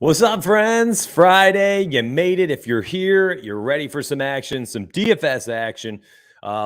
What's up, friends? Friday, you made it. If you're here, you're ready for some action, some DFS action.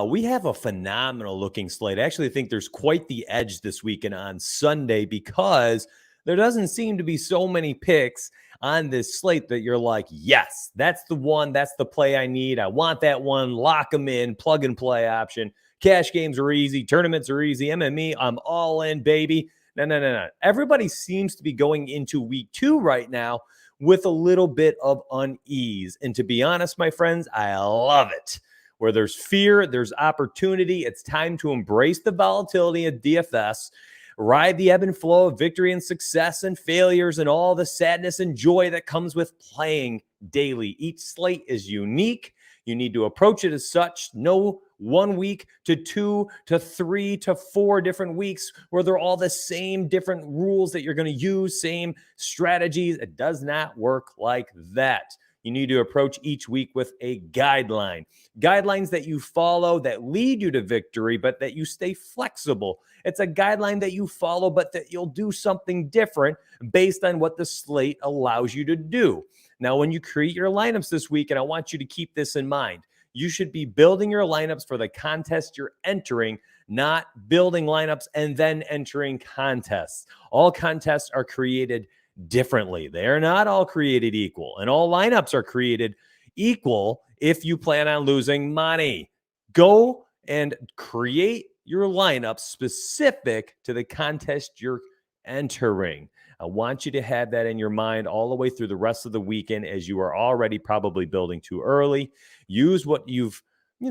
We have a phenomenal looking slate. I actually think there's quite the edge this weekend on Sunday because there doesn't seem to be so many picks on this slate that you're like, yes, that's the one. That's the play I need. I want that one. Lock them in, plug and play option. Cash games are easy. Tournaments are easy. MME, I'm all in, baby. No. Everybody seems to be going into week 2 right now with a little bit of unease. And to be honest, my friends, I love it. Where there's fear, there's opportunity. It's time to embrace the volatility of DFS, ride the ebb and flow of victory and success and failures and all the sadness and joy that comes with playing daily. Each slate is unique. You need to approach it as such. No 1 week to 2 to 3 to 4 different weeks where they're all the same different rules that you're going to use, same strategies. It does not work like that. You need to approach each week with a guideline. Guidelines that you follow that lead you to victory, but that you stay flexible. It's a guideline that you follow, but that you'll do something different based on what the slate allows you to do. Now, when you create your lineups this week, and I want you to keep this in mind, you should be building your lineups for the contest you're entering, not building lineups and then entering contests. All contests are created differently. They are not all created equal, and all lineups are created equal if you plan on losing money. Go and create your lineup specific to the contest you're entering. I want you to have that in your mind all the way through the rest of the weekend, as you are already probably building too early. Use what you've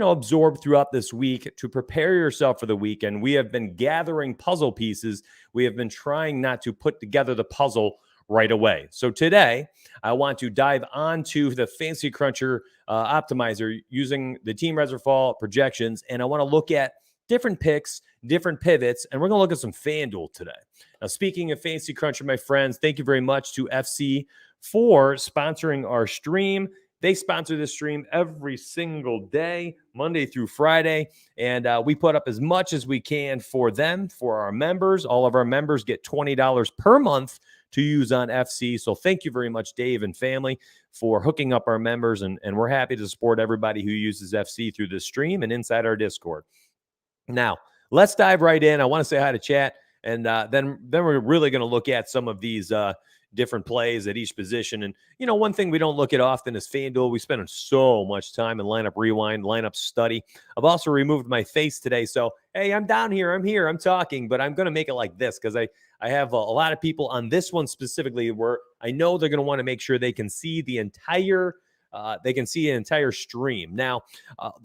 absorbed throughout this week to prepare yourself for the weekend. We have been gathering puzzle pieces. We have been trying not to put together the puzzle right away. So today, I want to dive onto the Fantasy Cruncher optimizer using the teamriseorfall projections, and I want to look at different picks, different pivots, and we're going to look at some Fanduel today. Now, speaking of Fantasy Cruncher, my friends, thank you very much to FC for sponsoring our stream. They sponsor this stream every single day, Monday through Friday, and we put up as much as we can for them, for our members. All of our members get $20 per month to use on FC. So thank you very much, Dave and family, for hooking up our members, and we're happy to support everybody who uses FC through this stream and inside our Discord. Now, let's dive right in. I want to say hi to chat, and then we're really going to look at some of these different plays at each position. And, one thing we don't look at often is FanDuel. We spend so much time in lineup rewind, lineup study. I've also removed my face today. So, hey, I'm down here. I'm here. I'm talking, but I'm going to make it like this because I have a lot of people on this one specifically where I know they're going to want to make sure they can see the entire stream. Now,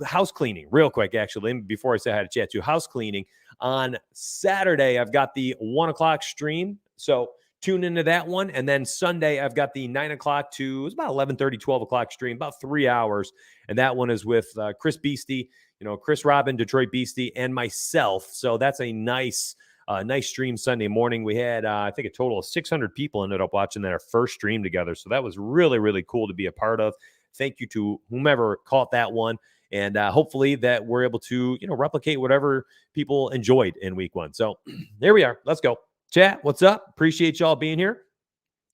house cleaning, real quick, actually, before I say hi to chat to house cleaning. On Saturday, I've got the 1 o'clock stream. So tune into that one. And then Sunday, I've got the 9 o'clock to, it's about 11:30, 12 o'clock stream, about 3 hours. And that one is with Chris Beastie, Chris Robin, Detroit Beastie, and myself. So that's a nice stream Sunday morning. We had, I think, a total of 600 people ended up watching our first stream together. So that was really, really cool to be a part of. Thank you to whomever caught that one. And hopefully that we're able to, replicate whatever people enjoyed in week 1. So there we are. Let's go. Chat, what's up? Appreciate y'all being here.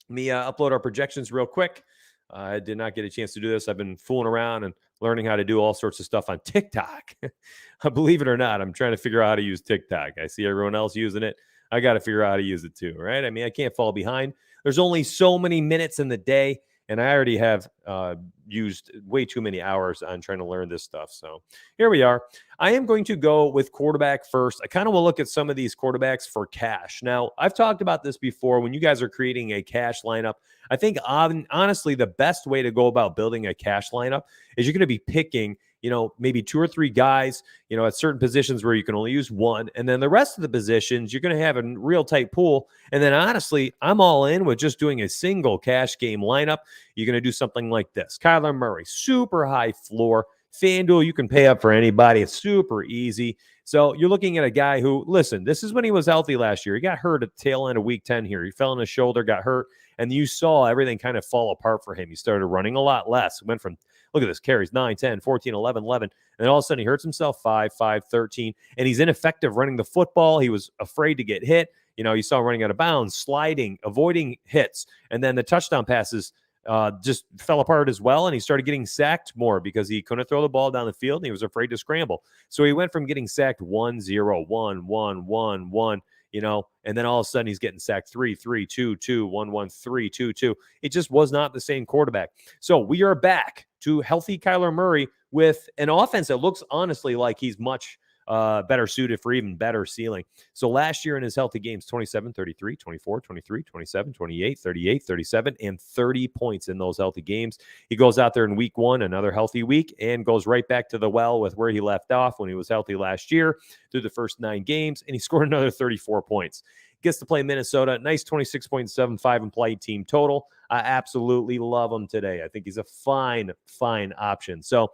Let me upload our projections real quick. I did not get a chance to do this. I've been fooling around and learning how to do all sorts of stuff on TikTok. Believe it or not, I'm trying to figure out how to use TikTok. I see everyone else using it. I got to figure out how to use it too, right? I mean, I can't fall behind. There's only so many minutes in the day, and I already have used way too many hours on trying to learn this stuff. So here we are. I am going to go with quarterback first. I kind of will look at some of these quarterbacks for cash. Now, I've talked about this before. When you guys are creating a cash lineup, I think honestly, the best way to go about building a cash lineup is you're going to be picking, maybe 2 or 3 guys, at certain positions where you can only use one. And then the rest of the positions, you're going to have a real tight pool. And then honestly, I'm all in with just doing a single cash game lineup. You're going to do something like this. Kyler Murray, super high floor. FanDuel, you can pay up for anybody. It's super easy. So you're looking at a guy who, listen, this is when he was healthy last year. He got hurt at the tail end of week 10 here. He fell on his shoulder, got hurt, and you saw everything kind of fall apart for him. He started running a lot less. Went from, look at this, carries 9, 10, 14, 11, 11. And then all of a sudden he hurts himself 5, 13. And he's ineffective running the football. He was afraid to get hit. You saw him running out of bounds, sliding, avoiding hits, and then the touchdown passes just fell apart as well, and he started getting sacked more because he couldn't throw the ball down the field, and he was afraid to scramble. So he went from getting sacked 1-0, 1-1, and then all of a sudden he's getting sacked 3-3, 2-2, 1-1, 3-2-2. It just was not the same quarterback. So we are back to healthy Kyler Murray with an offense that looks honestly like he's much better suited for even better ceiling. So last year in his healthy games, 27, 33, 24, 23, 27, 28, 38, 37, and 30 points in those healthy games. He goes out there in week 1, another healthy week, and goes right back to the well with where he left off when he was healthy last year through the first 9 games, and he scored another 34 points. Gets to play Minnesota. Nice 26.75 implied team total. I absolutely love him today. I think he's a fine option. So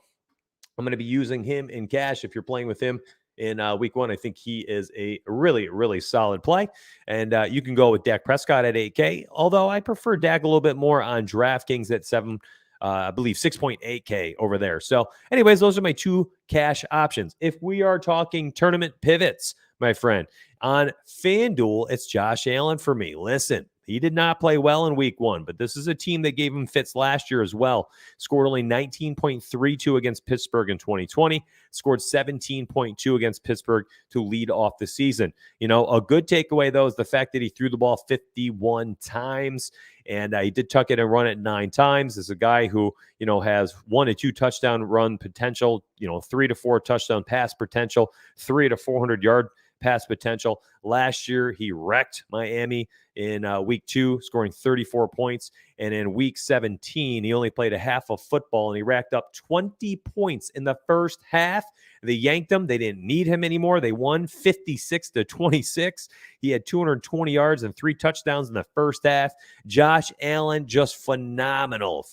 I'm going to be using him in cash if you're playing with him in week 1. I think he is a really solid play. And you can go with Dak Prescott at 8K, although I prefer Dak a little bit more on DraftKings at 6.8K over there. So anyways, those are my 2 cash options. If we are talking tournament pivots, my friend, on FanDuel, it's Josh Allen for me. Listen, he did not play well in week 1, but this is a team that gave him fits last year as well. Scored only 19.32 against Pittsburgh in 2020. Scored 17.2 against Pittsburgh to lead off the season. A good takeaway, though, is the fact that he threw the ball 51 times. And he did tuck it and run it 9 times. This is a guy who, has 1 to 2 touchdown run potential, 3 to 4 touchdown pass potential, 3 to 400 yard pass potential. Last year, he wrecked Miami in week 2, scoring 34 points. And in week 17, he only played a half of football, and he racked up 20 points in the first half. They yanked him. They didn't need him anymore. They won 56-26. He had 220 yards and 3 touchdowns in the first half. Josh Allen, just phenomenal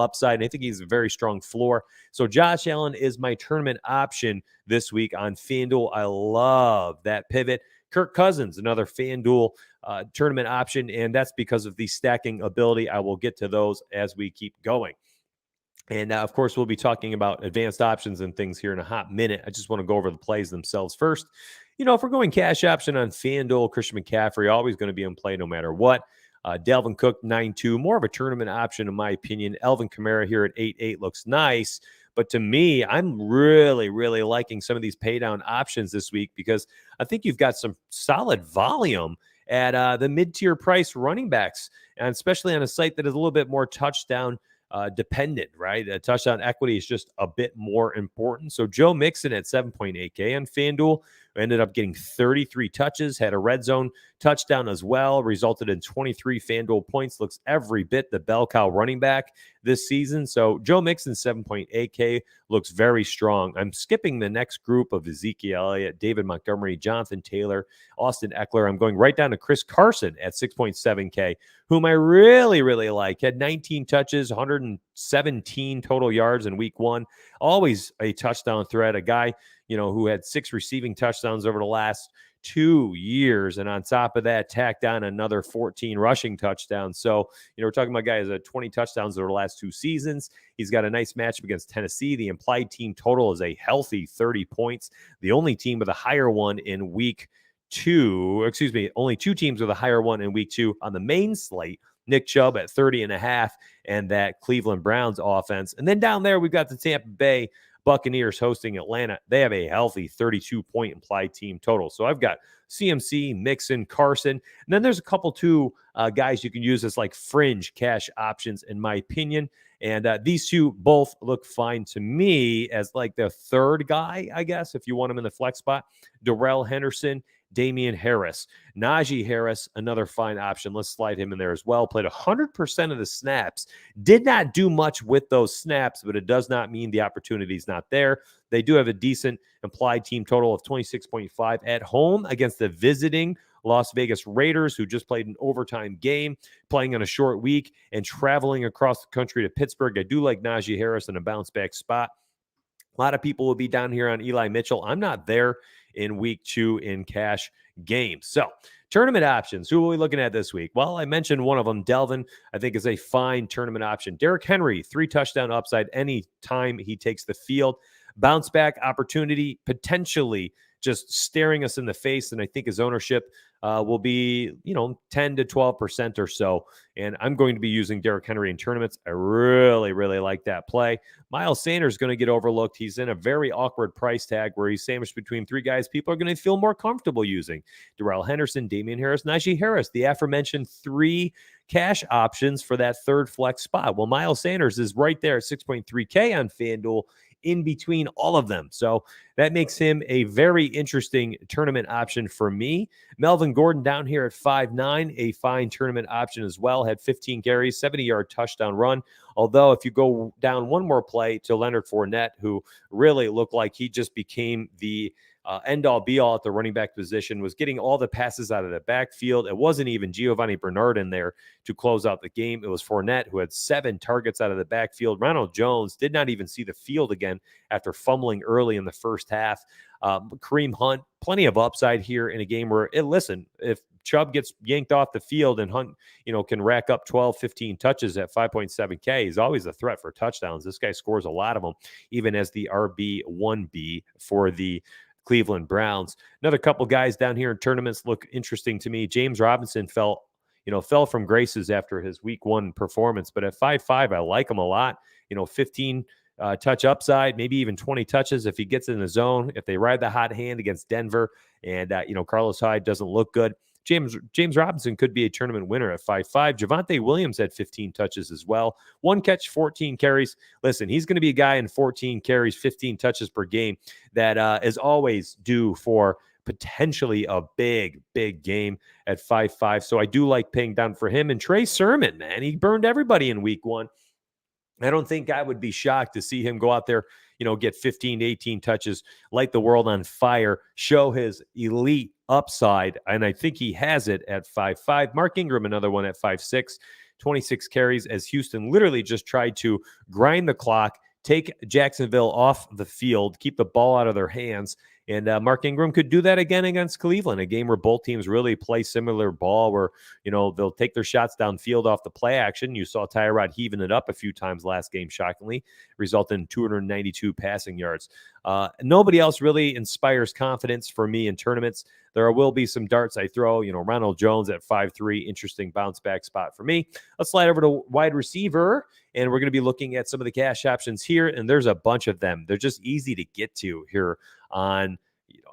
upside. And I think he's a very strong floor. So Josh Allen is my tournament option this week on FanDuel. I love that pivot. Kirk Cousins, another FanDuel tournament option, and that's because of the stacking ability. I will get to those as we keep going. And of course, we'll be talking about advanced options and things here in a hot minute. I just want to go over the plays themselves first. If we're going cash option on FanDuel, Christian McCaffrey, always going to be in play no matter what. Dalvin Cook, 9.2, more of a tournament option in my opinion. Elvin Kamara here at 8.8 looks nice. But to me, I'm really liking some of these pay down options this week because I think you've got some solid volume at the mid-tier price running backs, and especially on a site that is a little bit more touchdown dependent, right? Touchdown equity is just a bit more important. So Joe Mixon at 7.8K on FanDuel ended up getting 33 touches, had a red zone touchdown as well, resulted in 23 FanDuel points, looks every bit the bell cow running back this season. So Joe Mixon, 7.8K, looks very strong. I'm skipping the next group of Ezekiel Elliott, David Montgomery, Jonathan Taylor, Austin Eckler. I'm going right down to Chris Carson at 6.7K, whom I really like. Had 19 touches, 117 total yards in week 1. Always a touchdown threat, a guy, who had 6 receiving touchdowns over the last 2 years. And on top of that, tacked on another 14 rushing touchdowns. So, we're talking about guys that 20 touchdowns over the last 2 seasons. He's got a nice matchup against Tennessee. The implied team total is a healthy 30 points. The only team with a higher one in week 2, only 2 teams with a higher one in week 2 on the main slate. Nick Chubb at 30.5 and that Cleveland Browns offense. And then down there, we've got the Tampa Bay Buccaneers hosting Atlanta. They have a healthy 32-point implied team total. So I've got CMC, Mixon, Carson. And then there's a couple 2 guys you can use as like fringe cash options, in my opinion. And these 2 both look fine to me as like the third guy, I guess, if you want him in the flex spot. Darrell Henderson, Damian Harris. Najee Harris, another fine option. Let's slide him in there as well. Played 100% of the snaps. Did not do much with those snaps, but it does not mean the opportunity is not there. They do have a decent implied team total of 26.5 at home against the visiting Las Vegas Raiders, who just played an overtime game, playing on a short week and traveling across the country to Pittsburgh. I do like Najee Harris in a bounce back spot. A lot of people will be down here on Eli Mitchell. I'm not there in week 2 in cash games. So tournament options, who are we looking at this week? Well, I mentioned one of them, Delvin, I think is a fine tournament option. Derrick Henry, 3 touchdown upside any time he takes the field. Bounce back opportunity potentially just staring us in the face. And I think his ownership will be, 10 to 12% or so. And I'm going to be using Derrick Henry in tournaments. I really, really like that play. Miles Sanders is going to get overlooked. He's in a very awkward price tag where he's sandwiched between three guys people are going to feel more comfortable using. Darrell Henderson, Damian Harris, Najee Harris, the aforementioned three cash options for that third flex spot. Well, Miles Sanders is right there at 6.3K on FanDuel in between all of them. So that makes him a very interesting tournament option for me. Melvin Gordon down here at 5'9", a fine tournament option as well. Had 15 carries, 70-yard touchdown run. Although if you go down one more play to Leonard Fournette, who really looked like he just became the end-all, be-all at the running back position, was getting all the passes out of the backfield. It wasn't even Giovanni Bernard in there to close out the game. It was Fournette, who had 7 targets out of the backfield. Ronald Jones did not even see the field again after fumbling early in the first half. Kareem Hunt, plenty of upside here in a game where, listen, if Chubb gets yanked off the field and Hunt, can rack up 12, 15 touches at 5.7K, he's always a threat for touchdowns. This guy scores a lot of them, even as the RB1B for the Cleveland Browns. Another couple guys down here in tournaments look interesting to me. James Robinson fell from graces after his week 1 performance, but at 5.5, I like him a lot. 15 touch upside, maybe even 20 touches if he gets in the zone, if they ride the hot hand against Denver and, Carlos Hyde doesn't look good. James Robinson could be a tournament winner at 5.5. Javonte Williams had 15 touches as well. 1 catch, 14 carries. Listen, he's going to be a guy in 14 carries, 15 touches per game that is always due for potentially a big, big game at 5.5. So I do like paying down for him. And Trey Sermon, man, he burned everybody in week 1. I don't think I would be shocked to see him go out there, get 15 to 18 touches, light the world on fire, show his elite upside. And I think he has it at 5.5. Mark Ingram, another one at 5.6, 26 carries as Houston literally just tried to grind the clock, take Jacksonville off the field, keep the ball out of their hands. And Mark Ingram could do that again against Cleveland, a game where both teams really play similar ball where, they'll take their shots downfield off the play action. You saw Tyrod heaving it up a few times last game, shockingly, resulting in 292 passing yards. Nobody else really inspires confidence for me in tournaments. There will be some darts I throw. Ronald Jones at 5.3, interesting bounce back spot for me. Let's slide over to wide receiver, and we're going to be looking at some of the cash options here, and there's a bunch of them. They're just easy to get to here on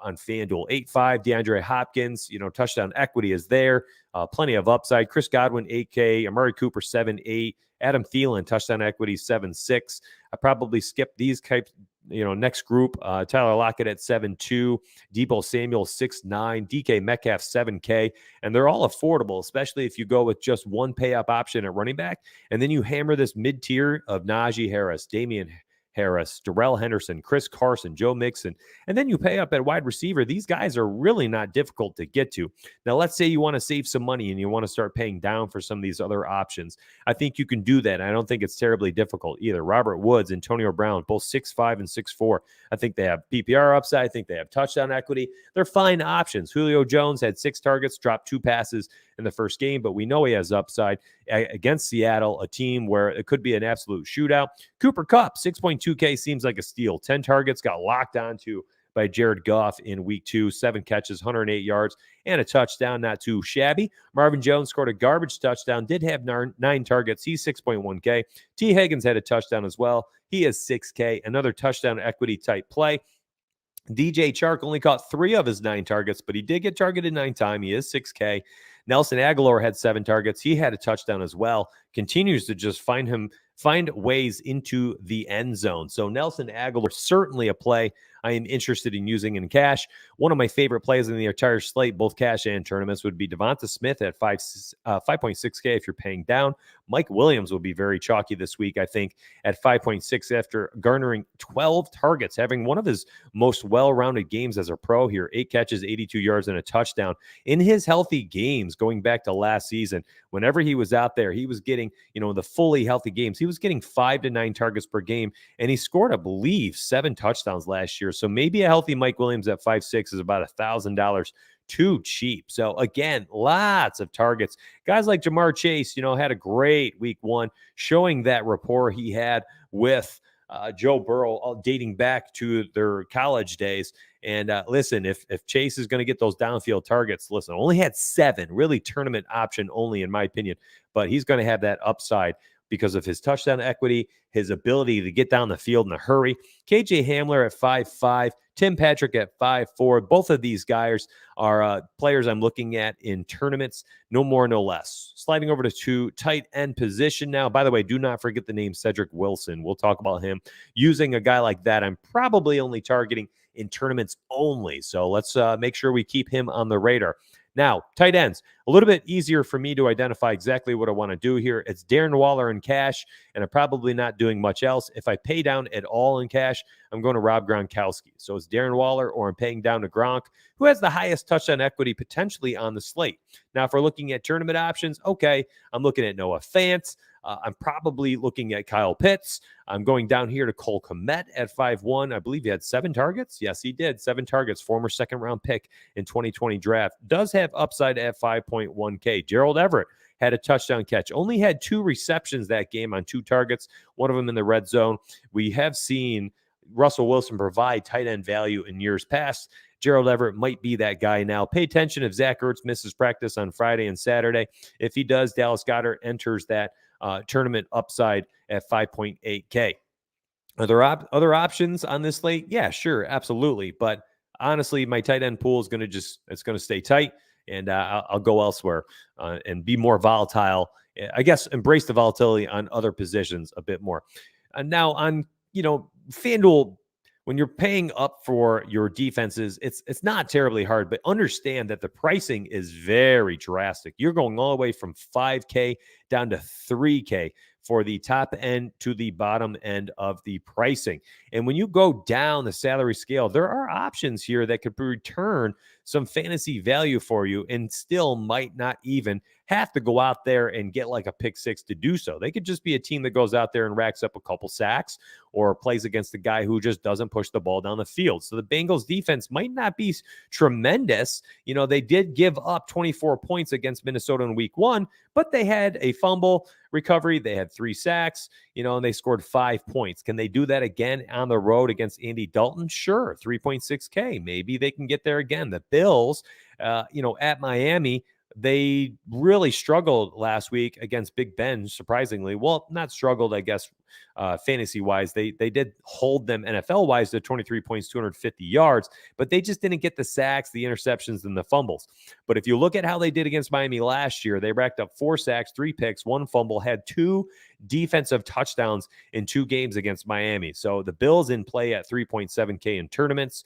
FanDuel. 8.5, DeAndre Hopkins, touchdown equity is there. Plenty of upside. Chris Godwin, 8K. Amari Cooper, 7.8. Adam Thielen, touchdown equity, 7.6. I probably skip these types. Next group, Tyler Lockett at 7.2, Deebo Samuel 6.9, DK Metcalf 7K, and they're all affordable, especially if you go with just one pay-up option at running back, and then you hammer this mid-tier of Najee Harris, Damian Harris, Darrell Henderson, Chris Carson, Joe Mixon, and then you pay up at wide receiver. These guys are really not difficult to get to. Now, let's say you want to save some money and you want to start paying down for some of these other options. I think you can do that. I don't think it's terribly difficult either. Robert Woods, Antonio Brown, both 6'5" and 6'4". I think they have PPR upside. I think they have touchdown equity. They're fine options. Julio Jones had 6 targets, dropped 2 passes in the first game, but we know he has upside against Seattle, a team where it could be an absolute shootout. Cooper Kupp, 6.2K seems like a steal. 10 targets, got locked onto by Jared Goff in week 2, 7 catches, 108 yards, and a touchdown, not too shabby. Marvin Jones scored a garbage touchdown, did have 9 targets. He's 6.1K. T. Higgins had a touchdown as well. He is 6K, another touchdown equity type play. DJ Chark only caught 3 of his 9 targets, but he did get targeted 9 times. He is 6K. Nelson Aguilar had 7 targets. He had a touchdown as well. Continues to just find ways into the end zone. So Nelson Aguilar, certainly a play I am interested in using in cash. One of my favorite plays in the entire slate, both cash and tournaments, would be Devonta Smith at 5.6K if you're paying down. Mike Williams will be very chalky this week, I think, at 5.6 after garnering 12 targets, having one of his most well-rounded games as a pro here. 8 catches, 82 yards, and a touchdown. In his healthy games, going back to last season, whenever he was out there, he was getting, the fully healthy games. He was getting 5 to 9 targets per game, and he scored, I believe, 7 touchdowns last year. So maybe a healthy Mike Williams at 5.6 is about $1,000 too cheap. So again, lots of targets. Guys like Jamar Chase, had a great week 1, showing that rapport he had with Joe Burrow, all dating back to their college days. And listen, if Chase is going to get those downfield targets, listen, only had 7, really tournament option only, in my opinion, but he's going to have that upside because of his touchdown equity, his ability to get down the field in a hurry. KJ Hamler at 5'5", Tim Patrick at 5'4". Both of these guys are players I'm looking at in tournaments, no more, no less. Sliding over to tight end position now. By the way, do not forget the name Cedric Wilson. We'll talk about him. Using a guy like that, I'm probably only targeting in tournaments only. So let's make sure we keep him on the radar. Now, tight ends, a little bit easier for me to identify exactly what I want to do here. It's Darren Waller in cash, and I'm probably not doing much else. If I pay down at all in cash, I'm going to Rob Gronkowski. So it's Darren Waller, or I'm paying down to Gronk, who has the highest touchdown equity potentially on the slate. Now, if we're looking at tournament options, okay, I'm looking at Noah Fant. I'm probably looking at Kyle Pitts. I'm going down here to Cole Kmet at 5'1". I believe he had 7 targets. Yes, he did. 7 targets, former second-round pick in 2020 draft. Does have upside at 5.1K. Gerald Everett had a touchdown catch. Only had 2 receptions that game on 2 targets, one of them in the red zone. We have seen Russell Wilson provide tight end value in years past. Gerald Everett might be that guy now. Pay attention if Zach Ertz misses practice on Friday and Saturday. If he does, Dallas Goedert enters that tournament upside at 5.8K. Are there other options on this slate? Yeah, sure, absolutely. But honestly, my tight end pool is going to stay tight, and I'll go elsewhere and be more volatile. I guess embrace the volatility on other positions a bit more. And now on, FanDuel, when you're paying up for your defenses, it's not terribly hard, but understand that the pricing is very drastic. You're going all the way from 5K down to 3K for the top end to the bottom end of the pricing. And when you go down the salary scale, there are options here that could return some fantasy value for you and still might not even have to go out there and get like a pick 6 to do so. They could just be a team that goes out there and racks up a couple sacks or plays against a guy who just doesn't push the ball down the field. So the Bengals defense might not be tremendous. They did give up 24 points against Minnesota in week 1, but they had a fumble recovery. They had 3 sacks, and they scored 5 points. Can they do that again on the road against Andy Dalton? Sure. 3.6K. Maybe they can get there again. The Bills, at Miami, they really struggled last week against Big Ben, surprisingly. Well, not struggled, I guess, fantasy-wise. They did hold them NFL-wise to 23 points, 250 yards, but they just didn't get the sacks, the interceptions, and the fumbles. But if you look at how they did against Miami last year, they racked up 4 sacks, 3 picks, 1 fumble, had 2 defensive touchdowns in 2 games against Miami. So the Bills in play at 3.7K in tournaments.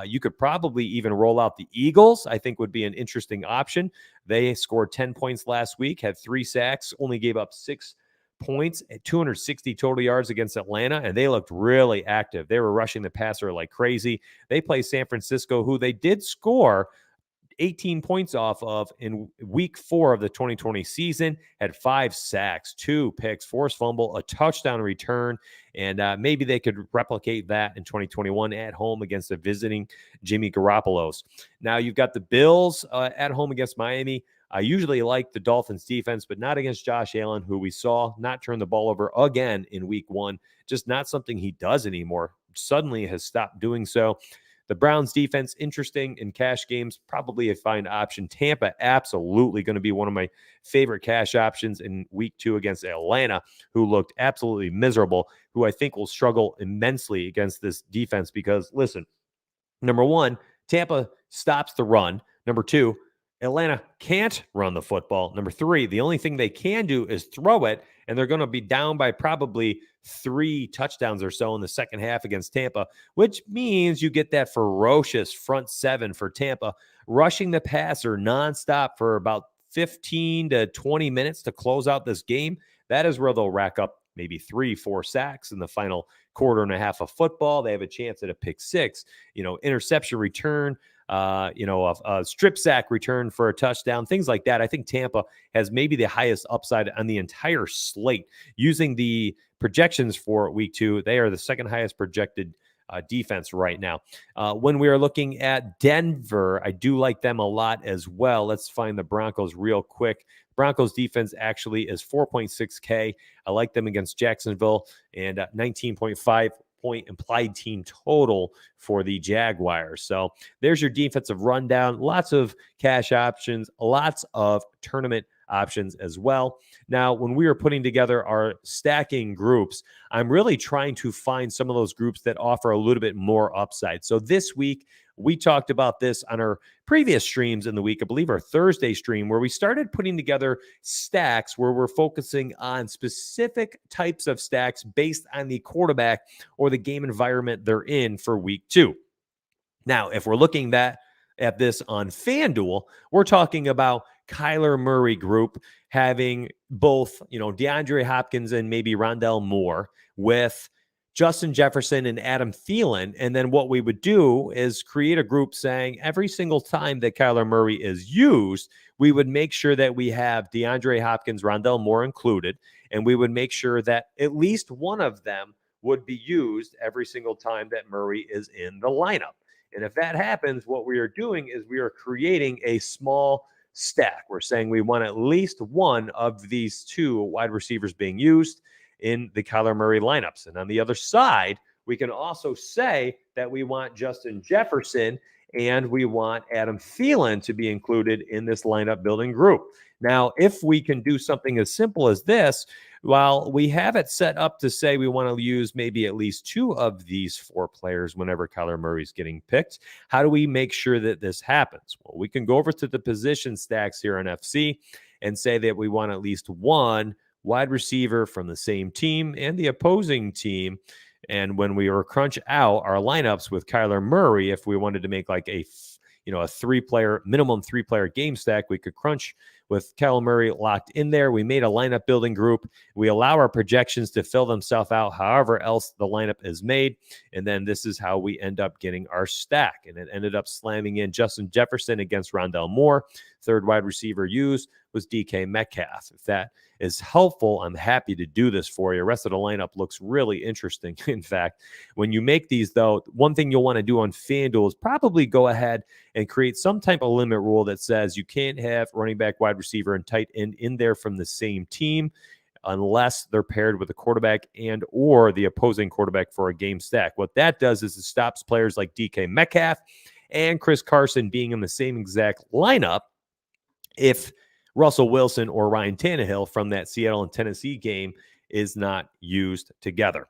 You could probably even roll out the Eagles, I think would be an interesting option. They scored 10 points last week, had 3 sacks, only gave up 6 points at 260 total yards against Atlanta, and they looked really active. They were rushing the passer like crazy. They play San Francisco, who they did score 18 points off of in week 4 of the 2020 season, had 5 sacks, 2 picks, forced fumble, a touchdown return, and maybe they could replicate that in 2021 at home against the visiting Jimmy Garoppolo's. Now you've got the Bills at home against Miami. I usually like the Dolphins defense, but not against Josh Allen, who we saw not turn the ball over again in week 1. Just not something he does anymore. Suddenly has stopped doing so. The Browns defense, interesting in cash games, probably a fine option. Tampa, absolutely going to be one of my favorite cash options in week 2 against Atlanta, who looked absolutely miserable, who I think will struggle immensely against this defense because, listen, number 1, Tampa stops the run. Number 2, Atlanta can't run the football. Number 3, the only thing they can do is throw it, and they're going to be down by probably 3 touchdowns or so in the second half against Tampa, which means you get that ferocious front 7 for Tampa, rushing the passer nonstop for about 15 to 20 minutes to close out this game. That is where they'll rack up maybe 3-4 sacks in the final quarter and a half of football. They have a chance at a pick 6, interception return, a strip sack return for a touchdown, things like that. I think Tampa has maybe the highest upside on the entire slate. Using the projections for week 2, they are the second highest projected defense right now. When we are looking at Denver, I do like them a lot as well. Let's find the Broncos real quick. Broncos defense actually is 4.6K. I like them against Jacksonville, and 19.5 point implied team total for the Jaguars. So there's your defensive rundown. Lots of cash options, lots of tournament options as well. Now, when we are putting together our stacking groups, I'm really trying to find some of those groups that offer a little bit more upside. So this week, we talked about this on our previous streams in the week, I believe our Thursday stream, where we started putting together stacks where we're focusing on specific types of stacks based on the quarterback or the game environment they're in for week 2. Now, if we're looking at this on Fanduel, we're talking about Kyler Murray group having both, DeAndre Hopkins and maybe Rondale Moore with Justin Jefferson and Adam Thielen. And then what we would do is create a group saying every single time that Kyler Murray is used, we would make sure that we have DeAndre Hopkins, Rondale Moore included, and we would make sure that at least one of them would be used every single time that Murray is in the lineup. And if that happens, what we are doing is we are creating a small stack. We're saying we want at least one of these 2 wide receivers being used in the Kyler Murray lineups. And on the other side, we can also say that we want Justin Jefferson and we want Adam Thielen to be included in this lineup building group. Now, if we can do something as simple as this, while we have it set up to say we want to use maybe at least 2 of these 4 players whenever Kyler Murray's getting picked, how do we make sure that this happens? Well, we can go over to the position stacks here on FC and say that we want at least 1 wide receiver from the same team and the opposing team. And when we were crunch out our lineups with Kyler Murray, if we wanted to make like a 3-player, minimum 3-player game stack, we could crunch with Kyler Murray locked in there. We made a lineup building group. We allow our projections to fill themselves out however else the lineup is made. And then this is how we end up getting our stack. And it ended up slamming in Justin Jefferson against Rondale Moore. 3rd wide receiver used was DK Metcalf. If that is helpful, I'm happy to do this for you. The rest of the lineup looks really interesting. In fact, when you make these, though, one thing you'll want to do on FanDuel is probably go ahead and create some type of limit rule that says you can't have running back, wide receiver, and tight end in there from the same team unless they're paired with a quarterback and or the opposing quarterback for a game stack. What that does is it stops players like DK Metcalf and Chris Carson being in the same exact lineup if Russell Wilson or Ryan Tannehill from that Seattle and Tennessee game is not used together.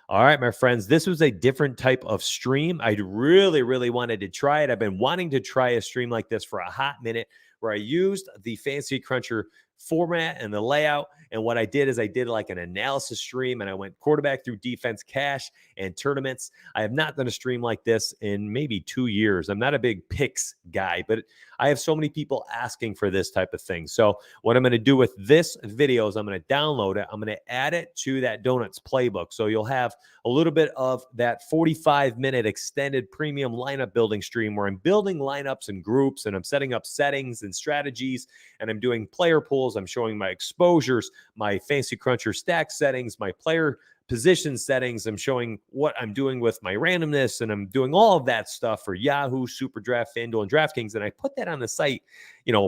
All right, my friends, this was a different type of stream. I really wanted to try it. I've been wanting to try a stream like this for a hot minute where I used the Fantasy Cruncher format and the layout. And what I did is I did like an analysis stream and I went quarterback through defense, cash, and tournaments. I have not done a stream like this in maybe 2 years. I'm not a big picks guy, but I have so many people asking for this type of thing. So what I'm going to do with this video is I'm going to download it. I'm going to add it to that Donuts playbook. So you'll have a little bit of that 45-minute extended premium lineup building stream where I'm building lineups and groups and I'm setting up settings and strategies and I'm doing player pools. I'm showing my exposures, my Fantasy Cruncher stack settings, my player position settings. I'm showing what I'm doing with my randomness, and I'm doing all of that stuff for Yahoo, Superdraft, Fanduel, and DraftKings. And I put that on the site,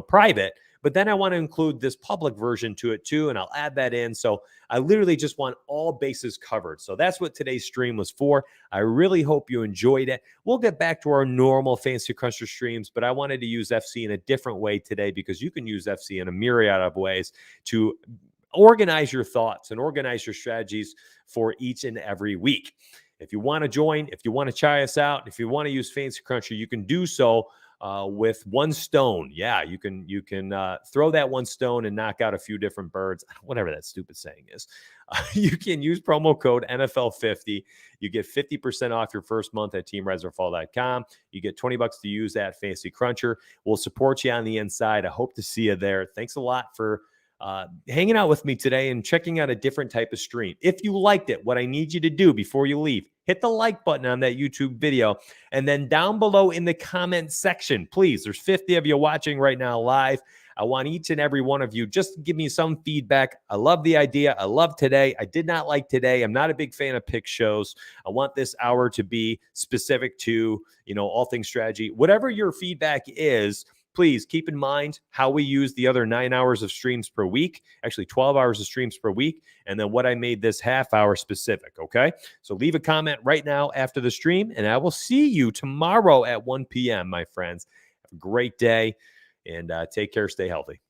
private. But then I want to include this public version to it too, and I'll add that in. So I literally just want all bases covered. So that's what today's stream was for. I really hope you enjoyed it. We'll get back to our normal Fantasy Cruncher streams, but I wanted to use FC in a different way today because you can use FC in a myriad of ways to organize your thoughts and organize your strategies for each and every week. If you want to join, if you want to try us out, if you want to use Fantasy Cruncher, you can do so with one stone. Yeah, you can throw that one stone and knock out a few different birds, whatever that stupid saying is. You can use promo code NFL50. You get 50% off your first month at teamriseorfall.com. You get $20 to use that Fantasy Cruncher. We'll support you on the inside. I hope to see you there. Thanks a lot for hanging out with me today and checking out a different type of stream. If you liked it, what I need you to do before you leave, hit the like button on that YouTube video. And then down below in the comment section, please, there's 50 of you watching right now live. I want each and every one of you just to give me some feedback. I love the idea. I love today. I did not like today. I'm not a big fan of pick shows. I want this hour to be specific to, all things strategy. Whatever your feedback is, please keep in mind how we use the other 9 hours of streams per week, actually 12 hours of streams per week, and then what I made this half hour specific, okay? So leave a comment right now after the stream, and I will see you tomorrow at 1 p.m., my friends. Have a great day, and take care. Stay healthy.